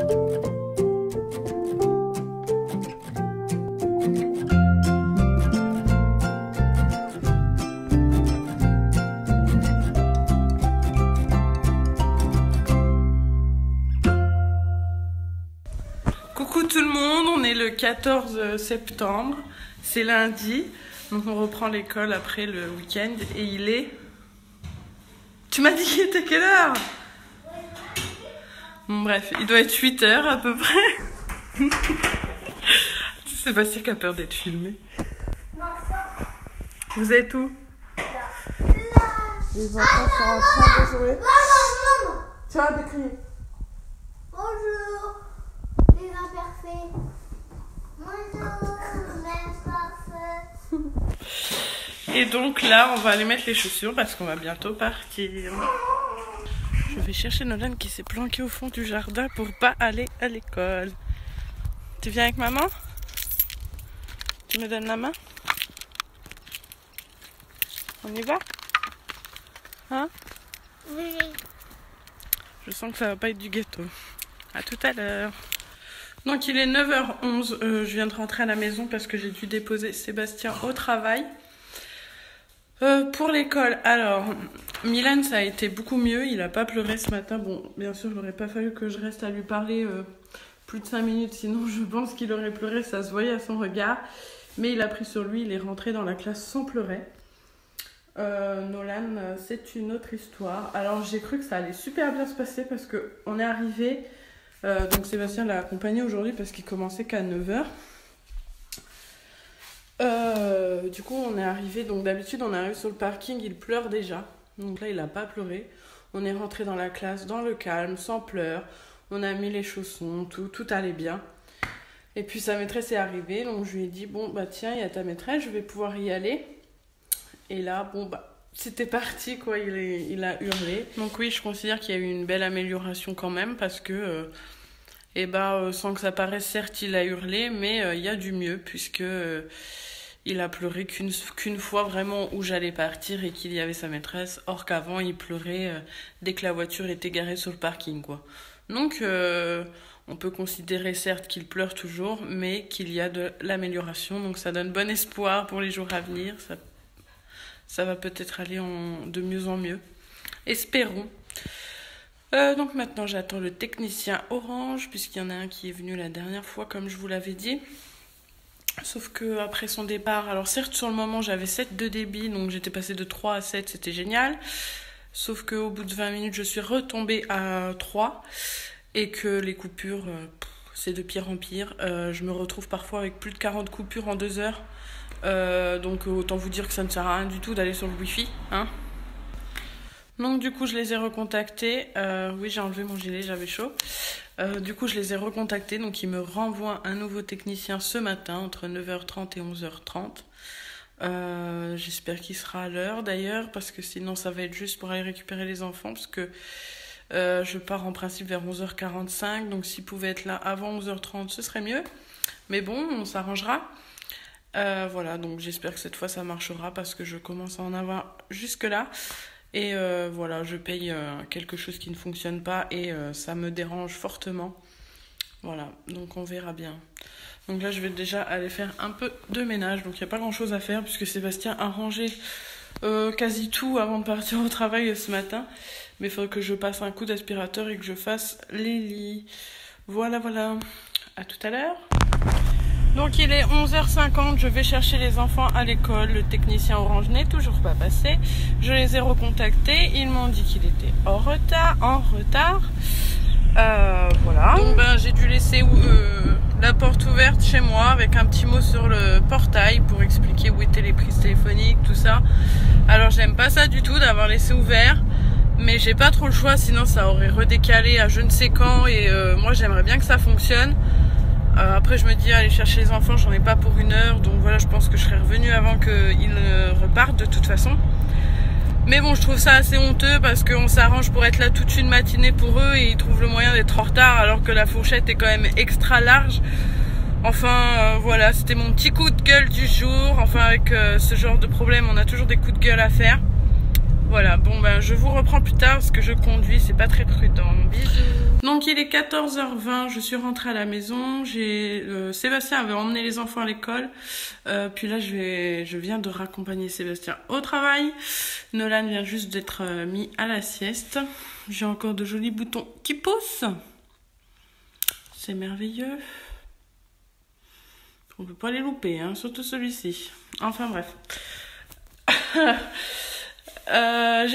Coucou tout le monde, on est le 14 septembre, c'est lundi, donc on reprend l'école après le week-end et il est... Tu m'as dit qu'il était quelle heure? Bon, bref, il doit être 8 h à peu près. Sébastien qui a peur d'être filmé. Vous êtes où? Les enfants sont en train de jouer. Tu vas décrire. Bonjour, les imparfaits. Bonjour, les imparfaits. Et donc là, on va aller mettre les chaussures parce qu'on va bientôt partir. Je vais chercher Nolan qui s'est planqué au fond du jardin pour pas aller à l'école. Tu viens avec maman? Tu me donnes la main? On y va? Hein? Oui. Je sens que ça va pas être du gâteau. À tout à l'heure. Donc il est 9 h 11. Je viens de rentrer à la maison parce que j'ai dû déposer Sébastien au travail. Pour l'école, alors Milan, ça a été beaucoup mieux. Il a pas pleuré ce matin. Bon, bien sûr, il n'aurait pas fallu que je reste à lui parler plus de 5 minutes. Sinon, je pense qu'il aurait pleuré. Ça se voyait à son regard. Mais il a pris sur lui. Il est rentré dans la classe sans pleurer. Nolan, c'est une autre histoire. Alors j'ai cru que ça allait super bien se passer parce qu'on est arrivé. Donc Sébastien l'a accompagné aujourd'hui parce qu'il commençait qu'à 9 h. Du coup on est arrivé, donc d'habitude on arrive sur le parking, il pleure déjà. Donc là il a pas pleuré. On est rentré dans la classe dans le calme, sans pleurs. On a mis les chaussons, tout allait bien. Et puis sa maîtresse est arrivée, donc je lui ai dit bon bah tiens, il y a ta maîtresse, je vais pouvoir y aller. Et là bon bah c'était parti quoi, il a hurlé. Donc oui, je considère qu'il y a eu une belle amélioration quand même parce que sans que ça paraisse, certes il a hurlé, mais il y a du mieux puisque il a pleuré qu'une fois vraiment où j'allais partir et qu'il y avait sa maîtresse, or qu'avant il pleurait dès que la voiture était garée sur le parking quoi. Donc on peut considérer certes qu'il pleure toujours, mais qu'il y a de l'amélioration, donc ça donne bon espoir pour les jours à venir. Ça va peut-être aller de mieux en mieux. Espérons. Donc maintenant j'attends le technicien orange puisqu'il y en a un qui est venu la dernière fois comme je vous l'avais dit. Sauf que après son départ, alors certes sur le moment j'avais 7 de débit, donc j'étais passée de 3 à 7, c'était génial. Sauf qu'au bout de 20 minutes je suis retombée à 3 et que les coupures, c'est de pire en pire. Je me retrouve parfois avec plus de 40 coupures en 2 heures. Donc autant vous dire que ça ne sert à rien du tout d'aller sur le wifi, hein. Donc du coup je les ai recontactés. Oui, j'ai enlevé mon gilet, j'avais chaud. Du coup je les ai recontactés, donc ils me renvoient un nouveau technicien ce matin entre 9 h 30 et 11 h 30. J'espère qu'il sera à l'heure d'ailleurs, parce que sinon ça va être juste pour aller récupérer les enfants, parce que je pars en principe vers 11 h 45, donc s'il pouvait être là avant 11 h 30 ce serait mieux. Mais bon, on s'arrangera. Voilà, donc j'espère que cette fois ça marchera parce que je commence à en avoir jusque là. Et voilà, je paye quelque chose qui ne fonctionne pas et ça me dérange fortement. Voilà, donc on verra bien. Donc là, je vais déjà aller faire un peu de ménage. Donc il n'y a pas grand chose à faire puisque Sébastien a rangé quasi tout avant de partir au travail ce matin. Mais il faudrait que je passe un coup d'aspirateur et que je fasse les lits. Voilà, voilà. À tout à l'heure. Donc il est 11 h 50, je vais chercher les enfants à l'école. Le technicien orange n'est toujours pas passé. Je les ai recontactés, ils m'ont dit qu'il était en retard. Voilà. Donc j'ai dû laisser la porte ouverte chez moi avec un petit mot sur le portail pour expliquer où étaient les prises téléphoniques, tout ça. Alors j'aime pas ça du tout d'avoir laissé ouvert, mais j'ai pas trop le choix, sinon ça aurait redécalé à je ne sais quand et moi j'aimerais bien que ça fonctionne. Après je me dis aller chercher les enfants, j'en ai pas pour 1 heure, donc voilà, je pense que je serai revenue avant qu'ils repartent de toute façon. Mais bon, je trouve ça assez honteux parce qu'on s'arrange pour être là toute une matinée pour eux et ils trouvent le moyen d'être en retard alors que la fourchette est quand même extra large. Enfin voilà, c'était mon petit coup de gueule du jour. Enfin avec ce genre de problème, on a toujours des coups de gueule à faire. Voilà, bon je vous reprends plus tard parce que je conduis, c'est pas très prudent. Bisous. Donc il est 14h20, je suis rentrée à la maison. Sébastien avait emmené les enfants à l'école. Puis là je viens de raccompagner Sébastien au travail. Nolan vient juste d'être mis à la sieste. J'ai encore de jolis boutons qui poussent. C'est merveilleux. On ne peut pas les louper, hein, surtout celui-ci. Enfin bref. J'ai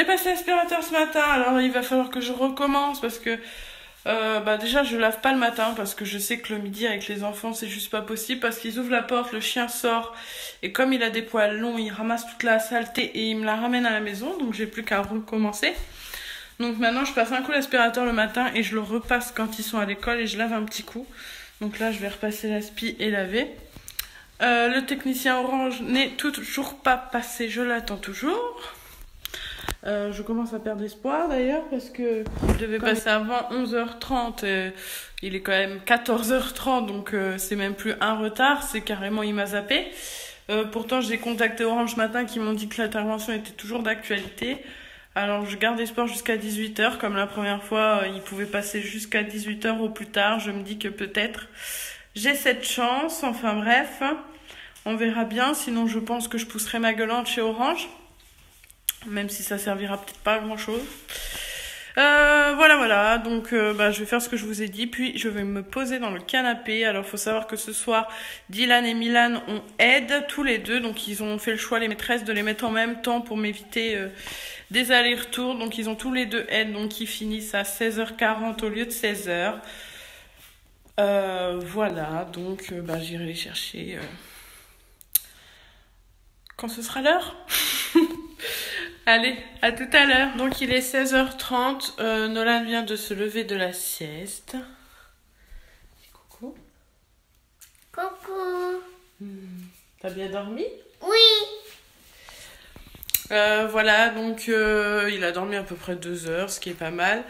passé l'aspirateur ce matin, alors il va falloir que je recommence parce que déjà je lave pas le matin parce que je sais que le midi avec les enfants c'est juste pas possible parce qu'ils ouvrent la porte, le chien sort et comme il a des poils longs il ramasse toute la saleté et il me la ramène à la maison, donc j'ai plus qu'à recommencer. Donc maintenant je passe un coup l'aspirateur le matin et je le repasse quand ils sont à l'école et je lave un petit coup. Donc là je vais repasser l'aspi et laver. Le technicien orange n'est toujours pas passé, je l'attends toujours. Je commence à perdre espoir d'ailleurs parce que je devais passer avant 11h30. Il est quand même 14h30, donc c'est même plus un retard, c'est carrément il m'a zappé. Pourtant j'ai contacté Orange ce matin qui m'ont dit que l'intervention était toujours d'actualité. Alors je garde espoir jusqu'à 18h, comme la première fois il pouvait passer jusqu'à 18h au plus tard. Je me dis que peut-être j'ai cette chance, enfin bref, on verra bien, sinon je pense que je pousserai ma gueulante chez Orange. Même si ça servira peut-être pas à grand chose. Voilà. Donc je vais faire ce que je vous ai dit. Puis je vais me poser dans le canapé. Alors il faut savoir que ce soir, Dylan et Milan ont aide tous les deux. Donc ils ont fait le choix, les maîtresses, de les mettre en même temps pour m'éviter des allers-retours. Donc ils ont tous les deux aide. Donc ils finissent à 16h40 au lieu de 16h. Voilà. Donc j'irai les chercher quand ce sera l'heure. Allez, à tout à l'heure. Donc il est 16h30, Nolan vient de se lever de la sieste. Coucou. Coucou. T'as bien dormi? Oui. Voilà, donc il a dormi à peu près 2 heures, ce qui est pas mal.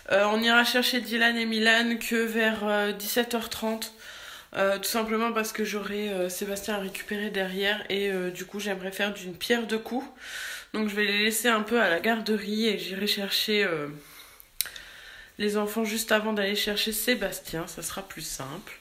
On ira chercher Dylan et Milan que vers 17h30. Tout simplement parce que j'aurai Sébastien à récupérer derrière et du coup j'aimerais faire d'une pierre deux coups. Donc je vais les laisser un peu à la garderie et j'irai chercher les enfants juste avant d'aller chercher Sébastien, ça sera plus simple.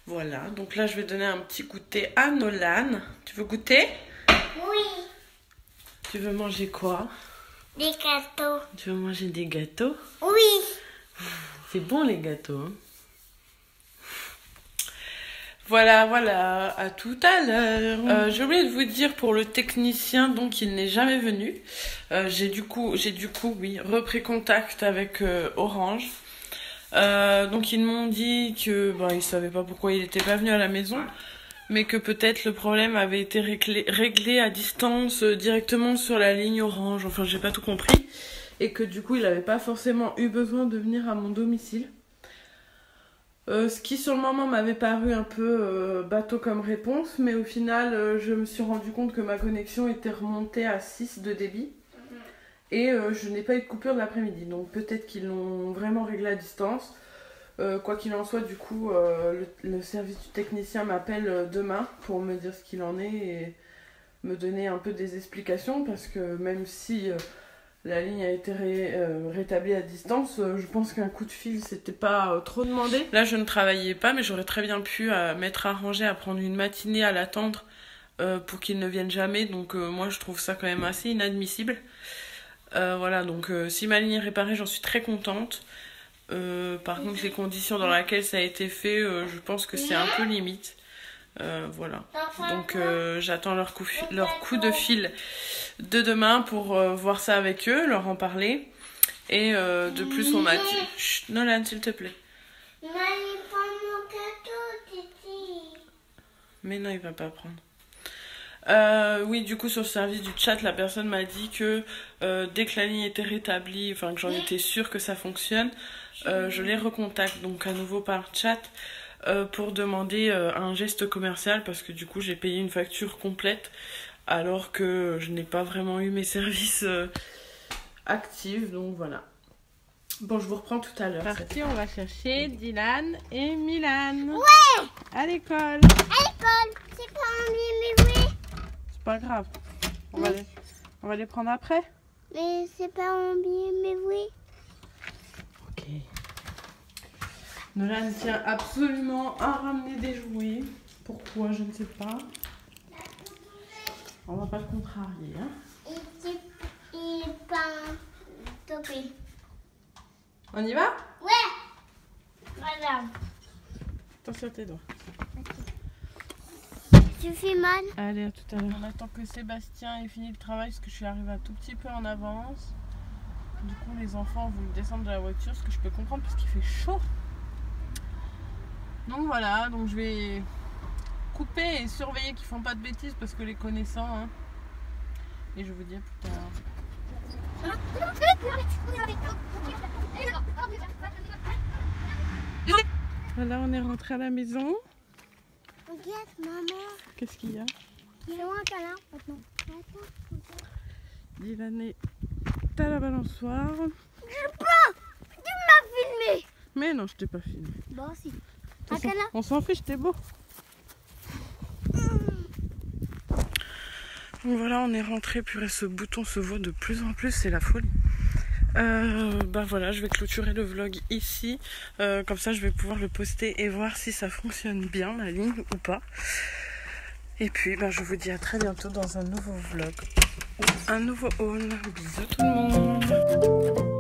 Voilà, donc là je vais donner un petit goûter à Nolan. Tu veux goûter? Oui. Tu veux manger quoi? Des gâteaux. Tu veux manger des gâteaux? Oui. C'est bon les gâteaux, hein? Voilà, à tout à l'heure. J'ai oublié de vous dire pour le technicien, donc il n'est jamais venu. J'ai du coup, repris contact avec Orange. Donc ils m'ont dit que ils savaient pas pourquoi il était pas venu à la maison, mais que peut-être le problème avait été réglé à distance directement sur la ligne Orange. Enfin, j'ai pas tout compris. Et que du coup, il n'avait pas forcément eu besoin de venir à mon domicile. Ce qui sur le moment m'avait paru un peu bateau comme réponse, mais au final je me suis rendu compte que ma connexion était remontée à 6 de débit et je n'ai pas eu de coupure de l'après-midi, donc peut-être qu'ils l'ont vraiment réglé à distance. Quoi qu'il en soit, du coup le service du technicien m'appelle demain pour me dire ce qu'il en est et me donner un peu des explications, parce que même si la ligne a été rétablie à distance, je pense qu'un coup de fil c'était pas trop demandé. Là je ne travaillais pas, mais j'aurais très bien pu m'être arrangée à prendre une matinée à l'attendre pour qu'il ne vienne jamais. Donc moi je trouve ça quand même assez inadmissible. Voilà, donc si ma ligne est réparée, j'en suis très contente. Par contre les conditions dans lesquelles ça a été fait, je pense que c'est un peu limite. Voilà, donc j'attends leur coup de fil de demain pour voir ça avec eux, leur en parler. Et de plus on m'a dit... Chut, Nolan, s'il te plaît. Mais il prend mon gâteau, Titi. Mais non, il va pas prendre. Oui, du coup sur le service du chat, la personne m'a dit que dès que la ligne était rétablie, enfin que j'en étais sûre que ça fonctionne, je les recontacte donc à nouveau par chat pour demander un geste commercial, parce que du coup j'ai payé une facture complète alors que je n'ai pas vraiment eu mes services actifs, donc voilà. Bon, je vous reprends tout à l'heure. Parti, on va chercher Dylan et Milan. Ouais. À l'école. À l'école. C'est pas en mais oui. C'est pas grave. On va les prendre après. Mais c'est pas en mais oui. Ok. Nolan tient absolument à ramener des jouets. Pourquoi, je ne sais pas. On va pas le contrarier. Hein. Il est pas topé. On y va? Ouais. Voilà. Attention à tes doigts. Tu fais mal? Allez, à tout à l'heure. On attend que Sébastien ait fini le travail parce que je suis arrivée un tout petit peu en avance. Du coup, les enfants voulaient descendre de la voiture, ce que je peux comprendre parce qu'il fait chaud. Donc voilà, donc je vais couper et surveiller qu'ils font pas de bêtises parce que les connaissant, hein. Et je vous dis à plus tard. Voilà, on est rentré à la maison. Regarde, maman. Qu'est-ce qu'il y a? Fais-moi un câlin maintenant. Dylan est à la balançoire. Je peux. Tu m'as filmé. Mais non, je t'ai pas filmé. Bon, si. Un câlin. On s'en fiche, t'es beau. Donc voilà, on est rentré, purée, ce bouton se voit de plus en plus, c'est la folie. Bah voilà, je vais clôturer le vlog ici. Comme ça, je vais pouvoir le poster et voir si ça fonctionne bien, la ligne ou pas. Et puis, bah, je vous dis à très bientôt dans un nouveau vlog ou un nouveau haul. Bisous tout le monde.